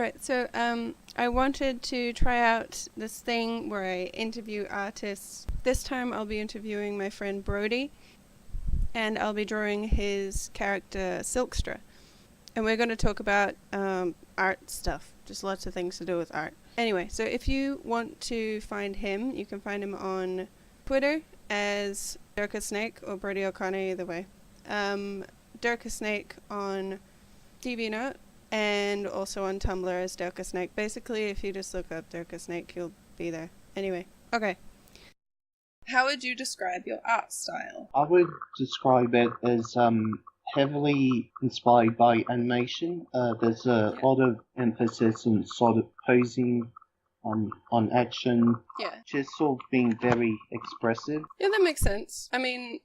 Alright, so I wanted to try out this thing where I interview artists. This time I'll be interviewing my friend Brody, and I'll be drawing his character Silkstra. And we're going to talk about art stuff, just lots of things to do with art. Anyway, so if you want to find him, you can find him on Twitter as Derkasnake or Brody O'Connor, either way. Derkasnake on DeviantArt, and also on Tumblr as Derkasnake. Basically, if you just look up Derkasnake, you'll be there. Anyway, okay. How would you describe your art style? I would describe it as heavily inspired by animation. There's a lot of emphasis on sort of posing, on action. Yeah. Just sort of being very expressive. Yeah, that makes sense. I mean,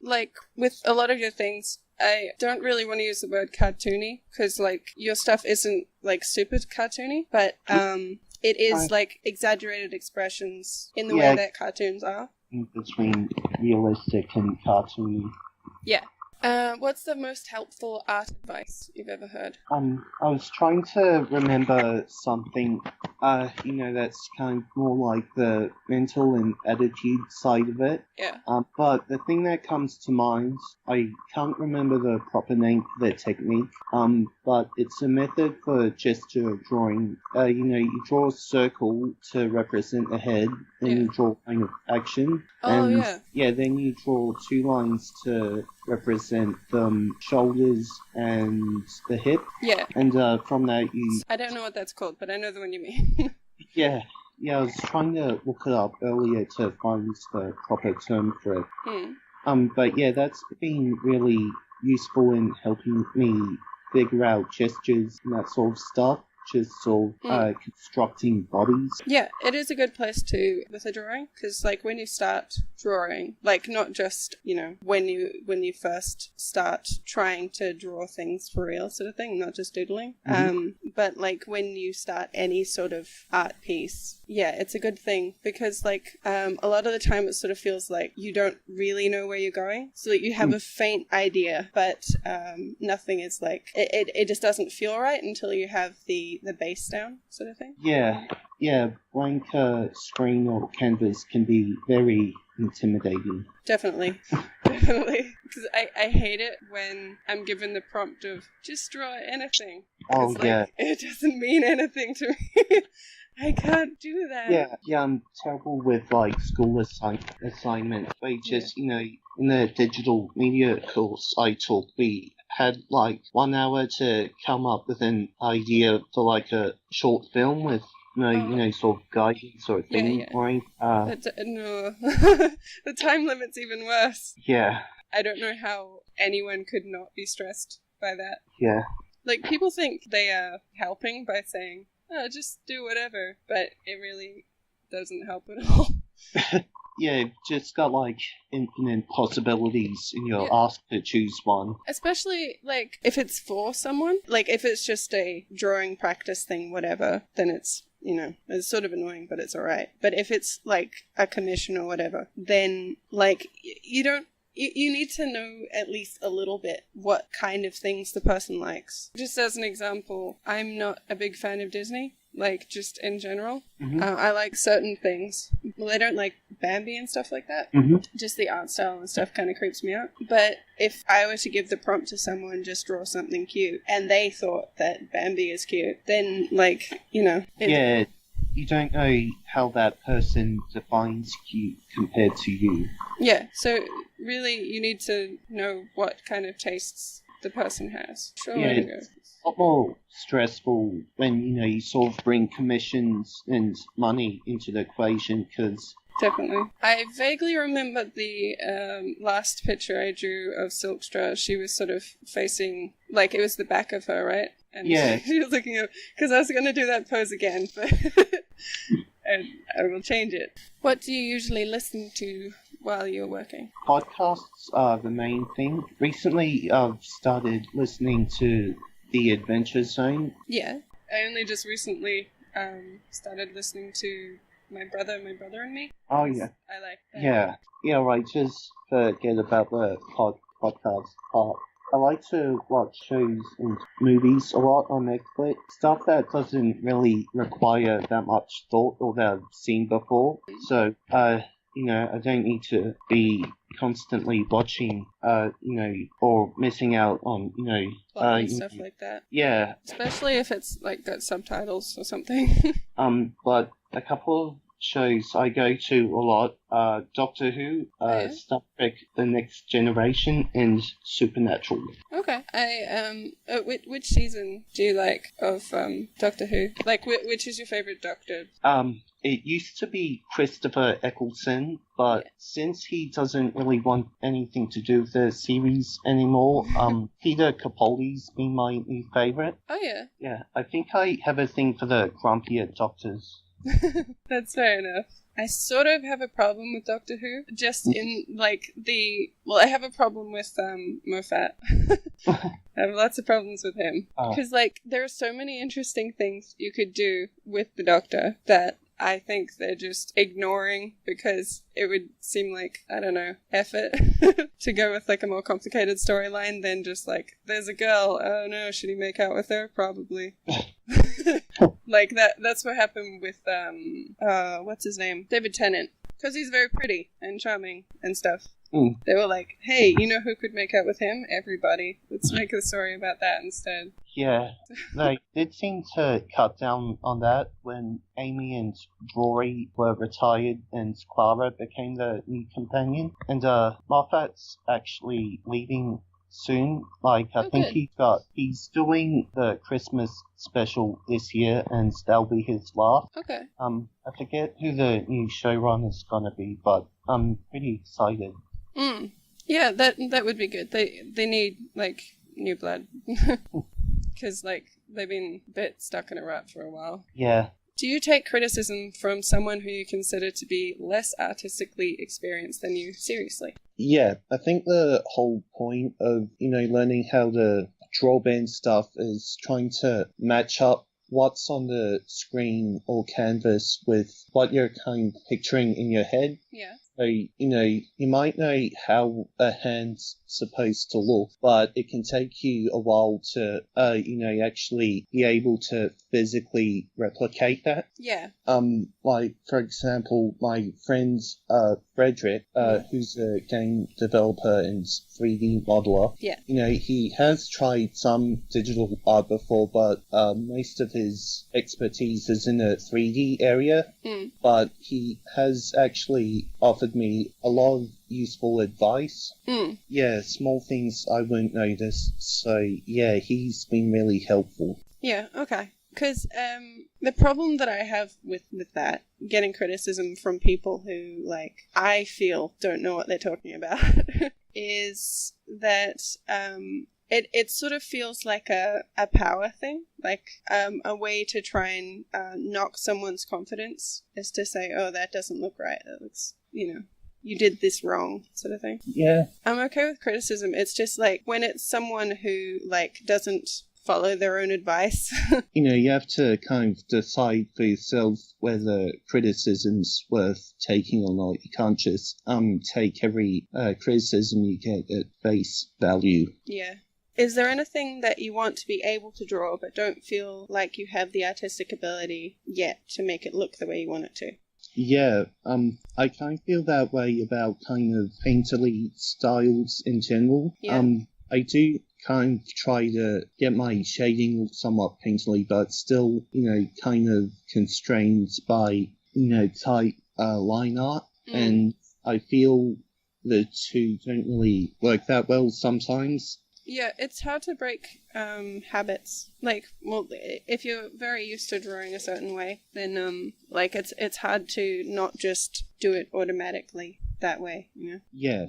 like, with a lot of your things, I don't really want to use the word cartoony, because, like, your stuff isn't, like, super cartoony, but, it is, like, exaggerated expressions in the way that cartoons are. In between realistic and cartoony. Yeah. What's the most helpful art advice you've ever heard? I was trying to remember something, that's kind of more like the mental and attitude side of it. Yeah. But the thing that comes to mind, I can't remember the proper name for the technique, but it's a method for gesture drawing. You draw a circle to represent the head, then you draw kind of action. Then you draw two lines to represent the shoulders and the hip. Yeah. And from that you... I don't know what that's called, but I know the one you mean. Yeah, I was trying to look it up earlier to find the proper term for it. But yeah, that's been really useful in helping me figure out gestures and that sort of stuff. Just sort of constructing bodies. Yeah, it is a good place to with a drawing, because like when you start drawing, like not just when you first start trying to draw things for real sort of thing, not just doodling, but like when you start any sort of art piece, yeah, it's a good thing, because like a lot of the time it sort of feels like you don't really know where you're going, so that you have a faint idea, but nothing is like it just doesn't feel right until you have the base down sort of thing. Yeah, blank screen or canvas can be very intimidating. Definitely. Because I hate it when I'm given the prompt of just draw anything. Oh, yeah. It doesn't mean anything to me. I can't do that. Yeah, I'm terrible with like school assignments. We just, in the digital media course I took, we had like 1 hour to come up with an idea for like a short film with sort of guidance or a thing. Right? No, the time limit's even worse. Yeah. I don't know how anyone could not be stressed by that. Yeah. Like, people think they are helping by saying, just do whatever, but it really doesn't help at all. Yeah, you've just got like infinite possibilities and you're asked to choose one. Especially like if it's for someone, like if it's just a drawing practice thing, whatever, then it's, it's sort of annoying, but it's alright. But if it's like a commission or whatever, then like you need to know at least a little bit what kind of things the person likes. Just as an example, I'm not a big fan of Disney, like just in general. I like certain things. Well, I don't like Bambi and stuff like that. Just the art style and stuff kind of creeps me out. But if I were to give the prompt to someone, just draw something cute, and they thought that Bambi is cute, then like, Yeah, you don't know how that person defines cute compared to you. Yeah, so really you need to know what kind of tastes the person has. It's a lot more stressful when, you sort of bring commissions and money into the equation, because... Definitely. I vaguely remember the last picture I drew of Silkstra. She was sort of facing, like, it was the back of her, right? And she was looking at, because I was going to do that pose again, but and I will change it. What do you usually listen to while you're working? Podcasts are the main thing. Recently, I've started listening to The Adventure Zone. Yeah. I only just recently started listening to My Brother and Me. Oh, yeah. I like that. Yeah, right. Just forget about the podcast part. I like to watch shows and movies a lot on Netflix. Stuff that doesn't really require that much thought or that I've seen before. So, I don't need to be constantly watching, or missing out on, Plot and stuff like that. Yeah. Especially if it's, like, got subtitles or something. But a couple of shows I go to a lot are Doctor Who, Star Trek The Next Generation, and Supernatural. Okay. Which season do you like of Doctor Who? Like, which is your favourite Doctor? It used to be Christopher Eccleston, but since he doesn't really want anything to do with the series anymore, Peter Capaldi's been my new favourite. Oh, yeah. Yeah, I think I have a thing for the grumpier doctors. That's fair enough. I sort of have a problem with Doctor Who, just in, like, I have a problem with, Moffat. I have lots of problems with him. Because, like, there are so many interesting things you could do with the Doctor that I think they're just ignoring because it would seem like, I don't know, effort to go with, like, a more complicated storyline than just, like, there's a girl, oh no, should he make out with her? Probably. Like, that's what happened with, what's his name? David Tennant. Because he's very pretty and charming and stuff. They were like, hey, you know who could make out with him? Everybody. Let's make a story about that instead. Yeah, they did seem to cut down on that when Amy and Rory were retired and Clara became the new companion. And Moffat's actually leaving soon. Like, I think he's doing the Christmas special this year, and that'll be his last. Okay. I forget who the new showrunner's gonna be, but I'm pretty excited. Yeah, that would be good. They need, like, new blood. Because, like, they've been a bit stuck in a rut for a while. Yeah. Do you take criticism from someone who you consider to be less artistically experienced than you seriously? Yeah, I think the whole point of, learning how to draw band stuff is trying to match up what's on the screen or canvas with what you're kind of picturing in your head. Yeah. So, you might know how a hand's supposed to look, but it can take you a while to, actually be able to physically replicate that. Yeah. Like, for example, my friend, Frederick, who's a game developer and 3D modeler. Yeah. He has tried some digital art before, but, most of his expertise is in the 3D area. But he has actually offered me a lot of useful advice. Yeah, small things I wouldn't notice. So, yeah, he's been really helpful. Yeah, okay. Because the problem that I have with that, getting criticism from people who, like, I feel don't know what they're talking about, is that it sort of feels like a power thing, like a way to try and knock someone's confidence, is to say, oh, that doesn't look right, that looks, you did this wrong, sort of thing. Yeah. I'm okay with criticism. It's just, like, when it's someone who, like, doesn't follow their own advice. You have to kind of decide for yourself whether criticism's worth taking or not. You can't just take every criticism you get at face value. Yeah. Is there anything that you want to be able to draw but don't feel like you have the artistic ability yet to make it look the way you want it to? Yeah, I kind of feel that way about kind of painterly styles in general. Yeah. I do kind of try to get my shading somewhat painterly, but still, kind of constrained by, tight line art. And I feel the two don't really work that well sometimes. Yeah, it's hard to break habits. Like, well, if you're very used to drawing a certain way, then it's hard to not just do it automatically that way, Yeah.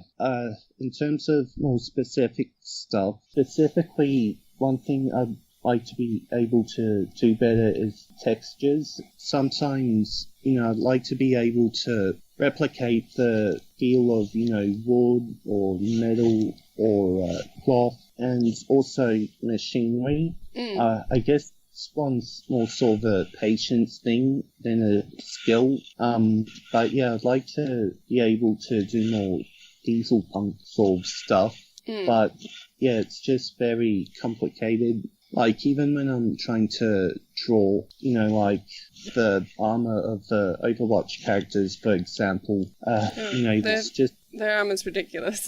In terms of more specific stuff, specifically, one thing I'd like to be able to do better is textures. Sometimes, I'd like to be able to replicate the feel of, wood or metal or cloth, and also machinery. I guess this one's more sort of a patience thing than a skill. But yeah, I'd like to be able to do more diesel punk sort of stuff. But yeah, it's just very complicated. Like, even when I'm trying to draw, like the armor of the Overwatch characters, for example, it's just... Their armor's ridiculous.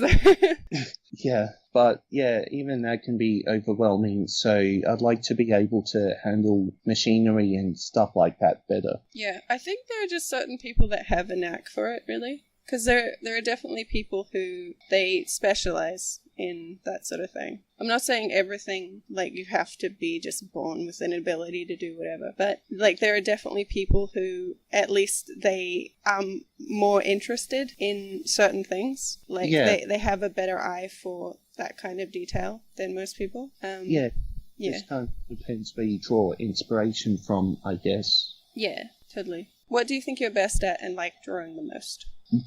Yeah, but yeah, even that can be overwhelming, so I'd like to be able to handle machinery and stuff like that better. Yeah, I think there are just certain people that have a knack for it, really. Because there are definitely people who, they specialize in that sort of thing. I'm not saying everything, like, you have to be just born with an ability to do whatever, but, like, there are definitely people who, at least they are more interested in certain things. Like, they have a better eye for that kind of detail than most people. Yeah. It kind of depends where you draw inspiration from, I guess. Yeah, totally. What do you think you're best at and like drawing the most?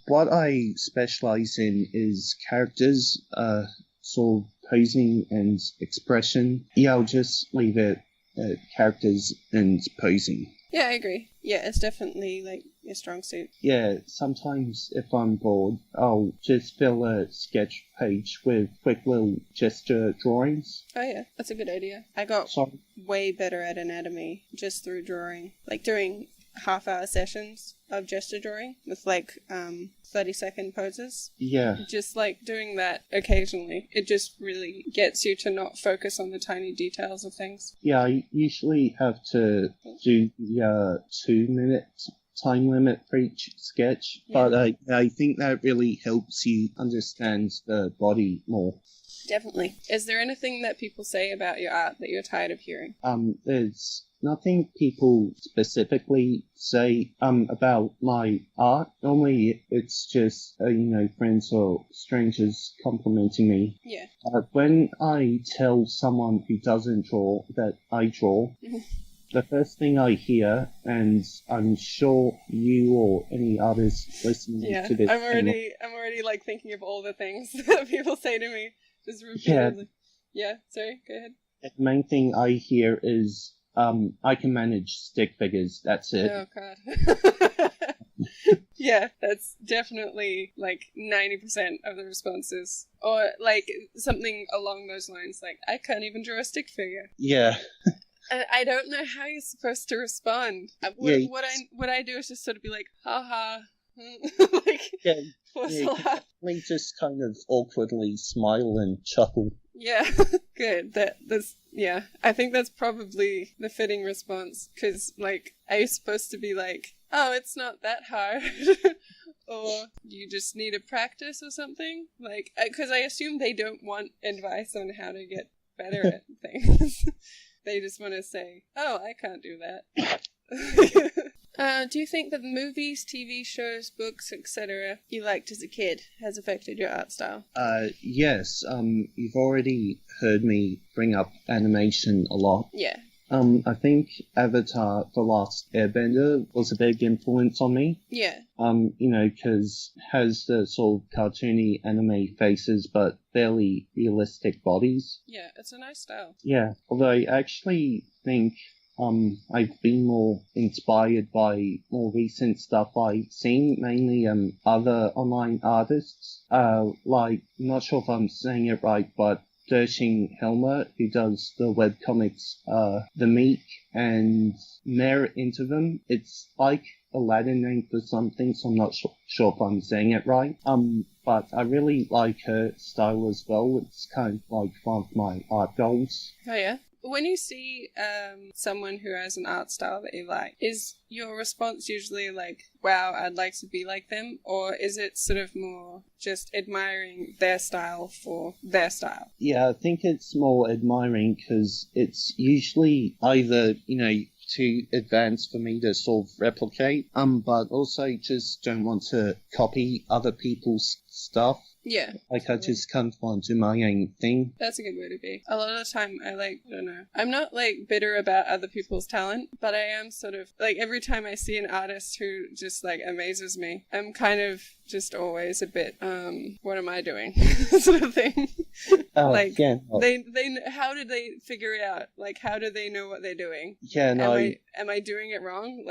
What I specialize in is characters, sort of posing and expression. Yeah, I'll just leave it at characters and posing. Yeah, I agree. Yeah, it's definitely like your strong suit. Yeah, sometimes if I'm bored, I'll just fill a sketch page with quick little gesture drawings. Oh yeah, that's a good idea. I got way better at anatomy just through drawing. Like doing half-hour sessions of gesture drawing with like 30-second poses. Yeah. Just like doing that occasionally. It just really gets you to not focus on the tiny details of things. Yeah, I usually have to do the 2-minute time limit for each sketch, but I think that really helps you understand the body more. Definitely. Is there anything that people say about your art that you're tired of hearing? There's nothing people specifically say about my art. Normally it's just friends or strangers complimenting me. Yeah. When I tell someone who doesn't draw that I draw, the first thing I hear, and I'm sure you or any others listening to this... I'm already like thinking of all the things that people say to me. Just repeatedly. Yeah, sorry, go ahead. The main thing I hear is, I can manage stick figures, that's it. Oh, God. Yeah, that's definitely like 90% of the responses. Or like something along those lines, like, I can't even draw a stick figure. Yeah. I don't know how you're supposed to respond. What I do is just sort of be like, haha. Like, force a laugh. We just kind of awkwardly smile and chuckle. Yeah, good. I think that's probably the fitting response, because, like, are you supposed to be like, oh, it's not that hard, or you just need to practice or something? Like, because I assume they don't want advice on how to get better at things. They just want to say, oh, I can't do that. Do you think that the movies, TV shows, books, etc. you liked as a kid has affected your art style? Yes. You've already heard me bring up animation a lot. Yeah. I think Avatar: The Last Airbender was a big influence on me. Yeah. Because it has the sort of cartoony anime faces, but fairly realistic bodies. Yeah, it's a nice style. Yeah, although I actually think I've been more inspired by more recent stuff I've seen, mainly other online artists. Like, I'm not sure if I'm saying it right, but Helmer, who does the webcomics The Meek and Mare Into Them. It's like a Latin name for something, so I'm not sure if I'm saying it right. But I really like her style as well. It's kind of like one of my art goals. Oh yeah? When you see someone who has an art style that you like, is your response usually like, wow, I'd like to be like them? Or is it sort of more just admiring their style for their style? Yeah, I think it's more admiring because it's usually either, too advanced for me to sort of replicate, but also just don't want to copy other people's stuff. Yeah. Like, I just kind of want to do my own thing. That's a good way to be. A lot of the time, I don't know. I'm not, bitter about other people's talent, but I am sort of, every time I see an artist who just, amazes me, I'm kind of just always a bit, what am I doing? sort of thing. Oh, yeah. They, how did they figure it out? How do they know what they're doing? Yeah, no. Am I doing it wrong?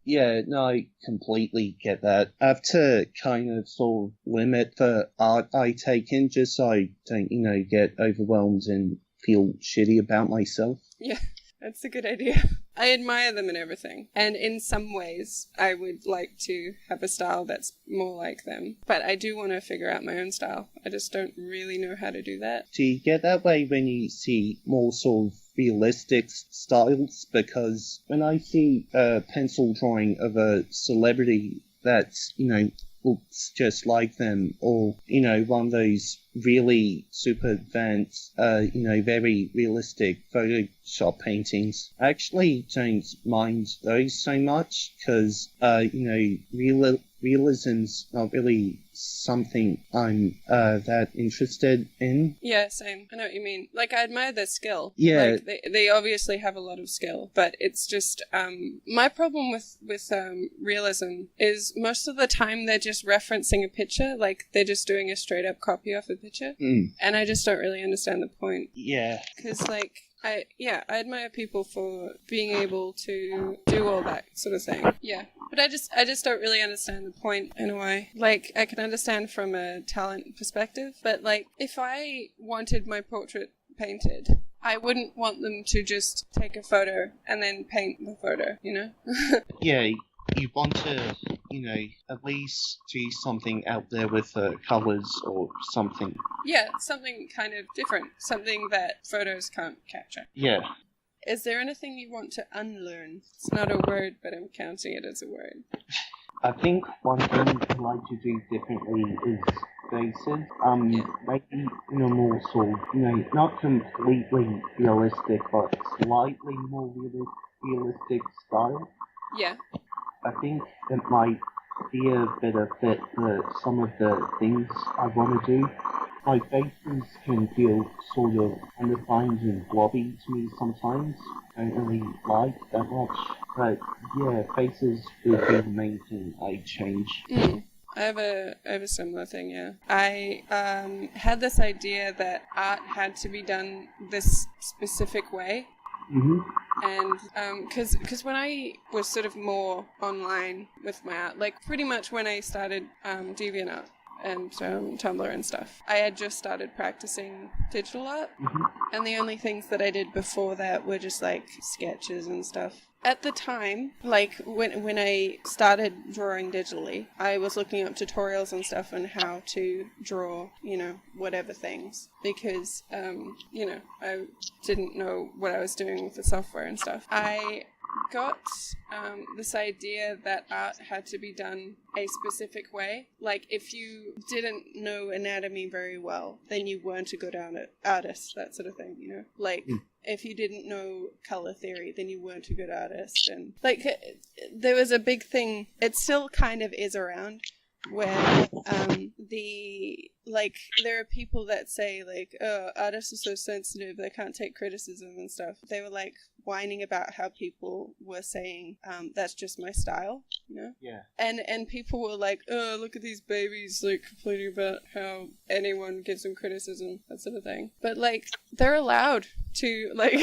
Yeah, no, I completely get that. I have to kind of sort of limit the art I take in just so I don't, get overwhelmed and feel shitty about myself. Yeah, that's a good idea. I admire them and everything. And in some ways, I would like to have a style that's more like them. But I do want to figure out my own style. I just don't really know how to do that. Do you get that way when you see more sort of realistic styles? Because when I see a pencil drawing of a celebrity that's, looks just like them, or, one of those really super advanced, very realistic Photoshop paintings, I actually don't mind those so much, because, realism's not really something I'm that interested in. Yeah, same. I know what you mean. Like, I admire their skill. Yeah. Like, they obviously have a lot of skill, but it's just, my problem with realism is most of the time they're just referencing a picture, like they're just doing a straight up copy of a picture. And I just don't really understand the point. Yeah. Because, like, I admire people for being able to do all that sort of thing. Yeah. But I just don't really understand the point in a way. Like, I can understand from a talent perspective, but, like, if I wanted my portrait painted, I wouldn't want them to just take a photo and then paint the photo, Yeah, you want to, at least do something out there with colours or something. Yeah, something kind of different. Something that photos can't capture. Yeah. Is there anything you want to unlearn? It's not a word, but I'm counting it as a word. I think one thing I'd like to do differently is faces. Maybe in a more sort of, not completely realistic, but slightly more realistic style. Yeah. I think it might be a better fit for some of the things I want to do. My faces can feel sort of undefined and blobby to me sometimes. I don't really like that much. But yeah, faces would be the main thing I'd change. I have a similar thing, yeah. I had this idea that art had to be done this specific way. And because when I was sort of more online with my art, like pretty much when I started DeviantArt and Tumblr and stuff, I had just started practicing digital art. And the only things that I did before that were just like sketches and stuff. At the time, like when I started drawing digitally, I was looking up tutorials and stuff on how to draw, whatever things, because, I didn't know what I was doing with the software and stuff. I got this idea that art had to be done a specific way. Like, if you didn't know anatomy very well, then you weren't a good artist, that sort of thing, Like, if you didn't know color theory, then you weren't a good artist. And, like, there was a big thing, it still kind of is around, where there are people that say, like, oh, artists are so sensitive, they can't take criticism and stuff. They were, like, whining about how people were saying, that's just my style, Yeah. And people were like, oh, look at these babies, like, complaining about how anyone gives them criticism, that sort of thing. But, like, they're allowed to, like,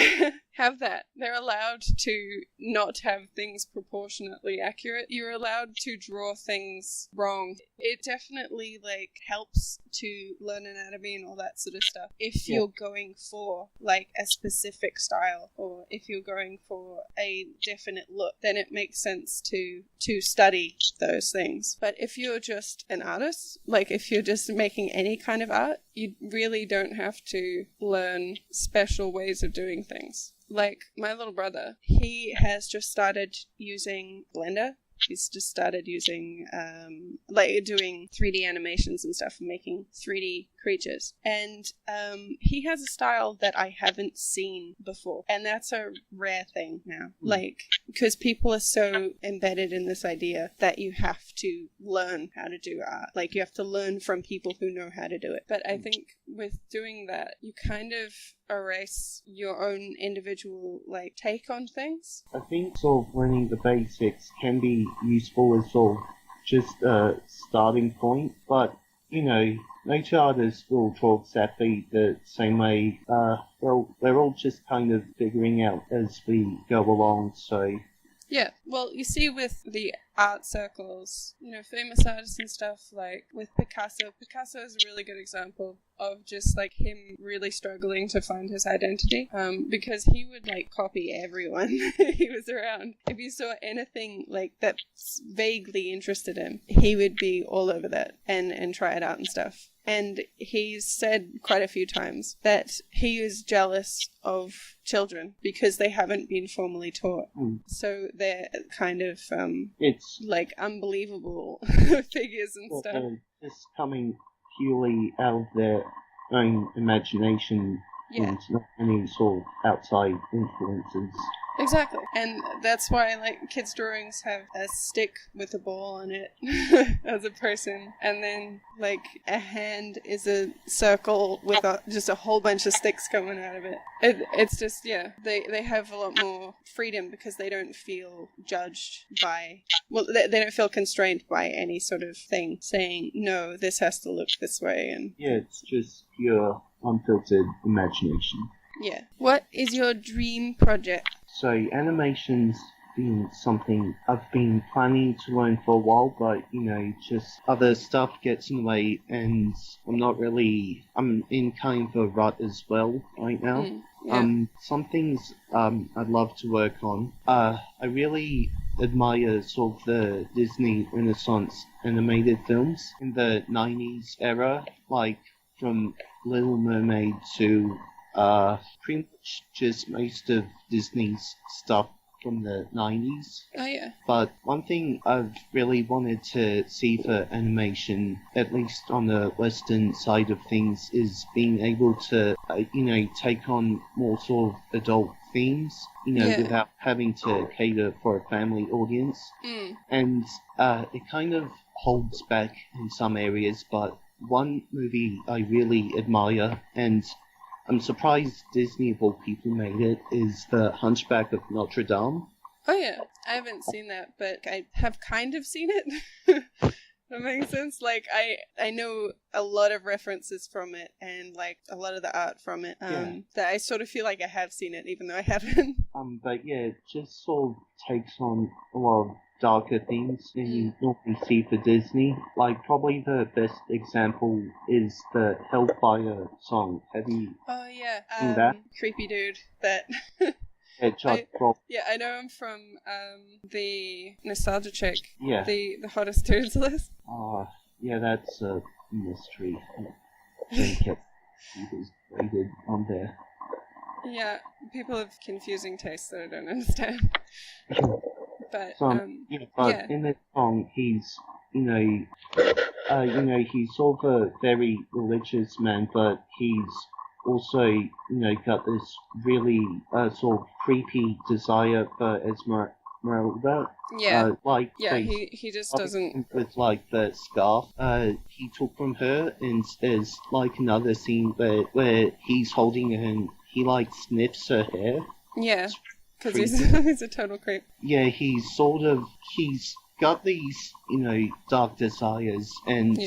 have that. They're allowed to not have things proportionately accurate. You're allowed to draw things wrong. It definitely, like, helps to learn anatomy and all that sort of stuff if you're going for, like, a specific style, or if you're going for a definite look, then it makes sense to study those things. But if you're just an artist, like, if you're just making any kind of art, you really don't have to learn special ways of doing things. Like, my little brother, he has just started using Blender. He's just started using, doing 3D animations and stuff, and making 3D creatures. And he has a style that I haven't seen before. And that's a rare thing now. Like, because people are so embedded in this idea that you have to learn how to do art. Like, you have to learn from people who know how to do it. But I think with doing that, you kind of erase your own individual, like, take on things. I think sort of learning the basics can be useful as sort of just a starting point, but, nature artists will draw exactly the same way. We're all just kind of figuring out as we go along, so Yeah, well, you see with the art circles, famous artists and stuff, like with Picasso. Picasso is a really good example of just like him really struggling to find his identity, because he would like copy everyone he was around. If you saw anything like that vaguely interested him, he would be all over that and try it out and stuff. And he's said quite a few times that he is jealous of children because they haven't been formally taught. So they're kind of it's like unbelievable figures and stuff. It's coming purely out of their own imagination and not any sort of outside influences. Exactly. And that's why like kids' drawings have a stick with a ball on it as a person, and then like a hand is a circle with just a whole bunch of sticks coming out of it. It's just, they have a lot more freedom because they don't feel judged by, they don't feel constrained by any sort of thing saying, no, this has to look this way. And it's just pure unfiltered imagination. Yeah. What is your dream project? So animation's been something I've been planning to learn for a while, but just other stuff gets in the way, and I'm in kind of a rut as well right now. Some things I'd love to work on. I really admire sort of the Disney Renaissance animated films in the 90s era, like from Little Mermaid to pretty much just most of Disney's stuff from the 90s. Oh, yeah. But one thing I've really wanted to see for animation, at least on the Western side of things, is being able to, take on more sort of adult themes, without having to cater for a family audience. And it kind of holds back in some areas, but one movie I really admire, and I'm surprised Disney of all people made it, is The Hunchback of Notre Dame. Oh yeah, I haven't seen that, but I have kind of seen it. That makes sense. Like, I know a lot of references from it and like a lot of the art from it. That I sort of feel like I have seen it, even though I haven't. But yeah, it just sort of takes on a lot of darker themes than you normally see for Disney. Like, probably the best example is the Hellfire song. Have you seen that? Creepy dude that... I know him from the Nostalgia Chick. Yeah. The Hottest Dudes list. That's a mystery. I think he was rated on there. Yeah, people have confusing tastes that I don't understand. But in this song, he's he's sort of a very religious man, but he's also got this really sort of creepy desire for Esmeralda. He just doesn't with like the scarf he took from her, and there's like another scene where he's holding her and he like sniffs her hair. Yeah. Because he's a total creep. Yeah, he's got these, dark desires, and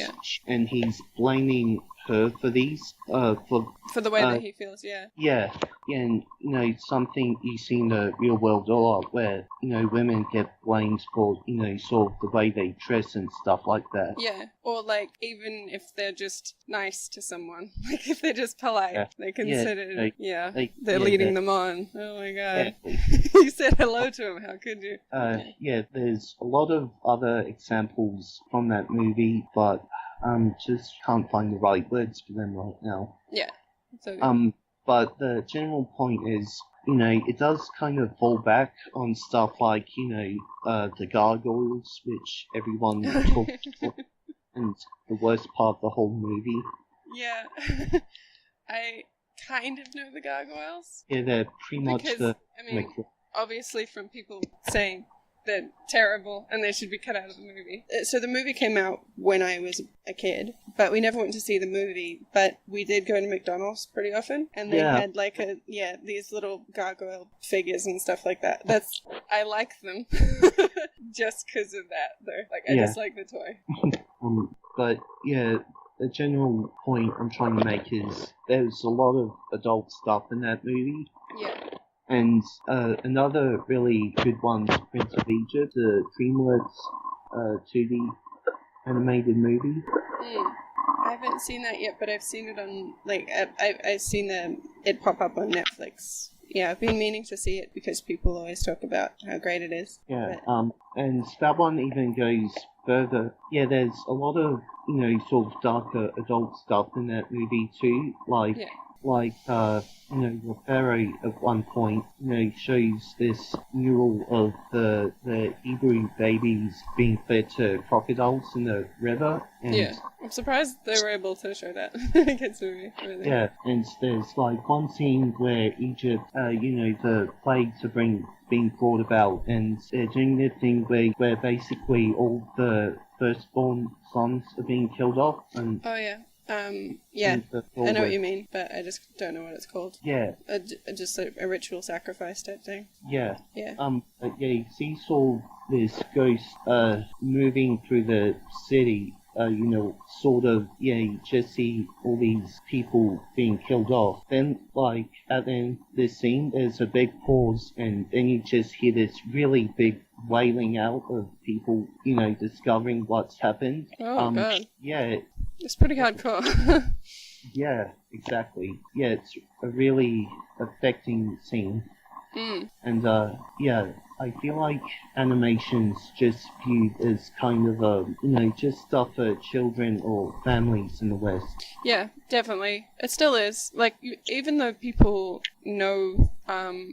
he's blaming her for these, for the way that he feels, yeah. Yeah, and, something you see in the real world a lot, where, women get blamed for, sort of the way they dress and stuff like that. Yeah, or, like, even if they're just nice to someone, like, if they're just polite, they consider, they're leading them on. Oh my god. Yeah. You said hello to him, how could you? There's a lot of other examples from that movie, but just can't find the right words for them right now. Yeah. Okay. But the general point is, it does kind of fall back on stuff like, the gargoyles, which everyone talks about, and the worst part of the whole movie. Yeah. I kind of know the gargoyles. Yeah, they're pretty much obviously from people saying they're terrible and they should be cut out of the movie. So the movie came out when I was a kid, but we never went to see the movie, but we did go to McDonald's pretty often, and they had like these little gargoyle figures and stuff like that. I like them just because of that though. Like, I just like the toy. But yeah, the general point I'm trying to make is there's a lot of adult stuff in that movie. Yeah. And another really good one's Prince of Egypt, the DreamWorks 2D animated movie. I haven't seen that yet, but I've seen it on, like, I've seen it pop up on Netflix. Yeah, I've been meaning to see it because people always talk about how great it is. Yeah, But... and that one even goes further. Yeah, there's a lot of, sort of darker adult stuff in that movie too, like... Yeah. The pharaoh at one point, shows this mural of the Hebrew babies being fed to crocodiles in the river. And yeah, I'm surprised they were able to show that in a kids movie. Really. Yeah, and there's like one scene where Egypt, the plagues are being brought about, and they're doing the thing where basically all the firstborn sons are being killed off. And oh yeah. Yeah, I know what you mean, but I just don't know what it's called. Yeah. Just a ritual sacrifice type thing. Yeah. Yeah. But yeah, you see sort of this ghost, moving through the city, you just see all these people being killed off. Then, like, at the end of this scene, there's a big pause, and then you just hear this really big wailing out of people, discovering what's happened. Oh, God. Yeah. It's pretty hardcore. Yeah, exactly. Yeah, it's a really affecting scene. And, I feel like animation's just viewed as kind of just stuff for children or families in the West. Yeah, definitely. It still is. Like, even though people know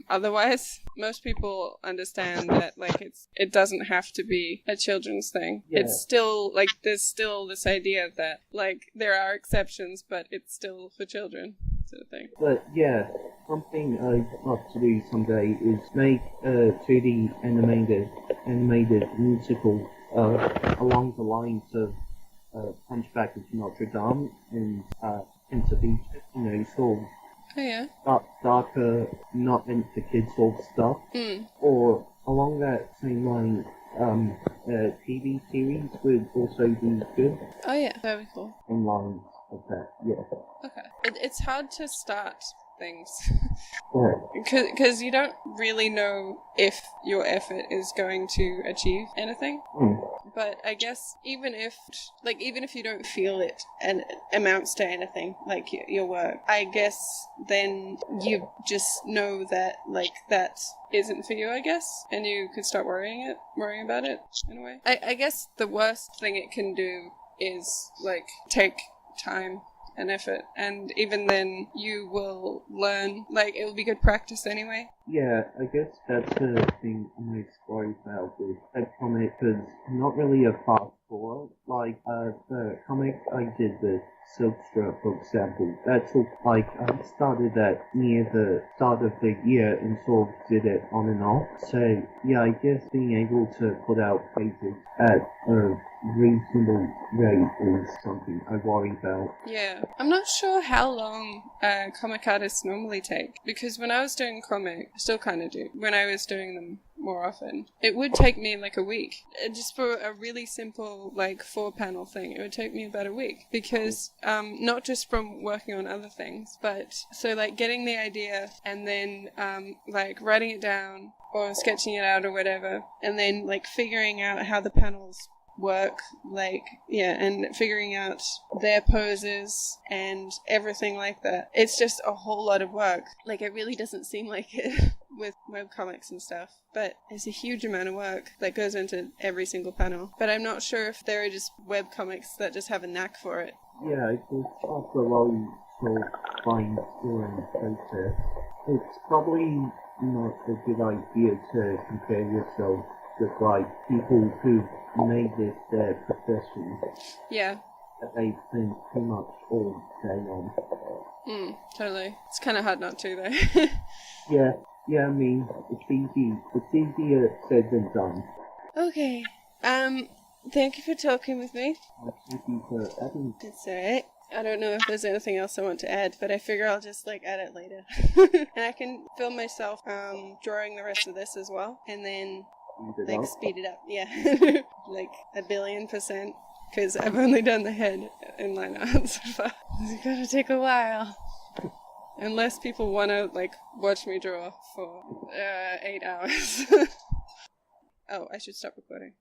otherwise, most people understand that, like, it doesn't have to be a children's thing. Yeah. It's still, like, there's still this idea that, like, there are exceptions, but it's still for children. Sort of thing. But yeah, something I'd love to do someday is make a 2D animated musical along the lines of Hunchback of Notre Dame and Prince of Egypt, sort of oh, yeah. darker, not meant for kids sort of stuff. Or along that same line, a TV series would also be good. Oh yeah, very cool. In lines of that, yeah. Okay. It's hard to start things. Yeah. Because you don't really know if your effort is going to achieve anything. But I guess even if you don't feel it and it amounts to anything, like your work, I guess then you just know that, like, that isn't for you, I guess, and you could start worrying about it in a way. I guess the worst thing it can do is, like, take time and effort, and even then you will learn, like, it will be good practice anyway. Yeah, I guess that's the thing I'm most worried about with that comic, because I'm not really a fast forward. Like, the comic I did, the Silkstra, for example, that took, like, I started that near the start of the year and sort of did it on and off. So, yeah, I guess being able to put out pages at a reasonable rate is something I worry about. Yeah, I'm not sure how long comic artists normally take, because when I was doing comic, I still kind of do, when I was doing them more often, it would take me like a week. Just for a really simple, like, 4-panel thing, it would take me about a week, because not just from working on other things, but so, like, getting the idea and then like writing it down or sketching it out or whatever, and then, like, figuring out how the panels work, like, yeah, and figuring out their poses and everything like that. It's just a whole lot of work. Like, it really doesn't seem like it with webcomics and stuff, but it's a huge amount of work that goes into every single panel. But I'm not sure if there are just webcomics that just have a knack for it. Yeah, I think after a while you sort of find your own process. It's probably not a good idea to compare yourself with, like, people who've made this their profession. Yeah. That they spend pretty much all day on. Totally. It's kind of hard not to, though. Yeah, I mean, it's easier said than done. Okay. Thank you for talking with me. Thank you for adding. It's alright. I don't know if there's anything else I want to add, but I figure I'll just, like, add it later. And I can film myself drawing the rest of this as well, and then, like, speed it up. Yeah. Like, 1,000,000,000%. Because I've only done the head in line art so far. It's gonna take a while. Unless people want to, like, watch me draw for 8 hours. Oh, I should stop recording.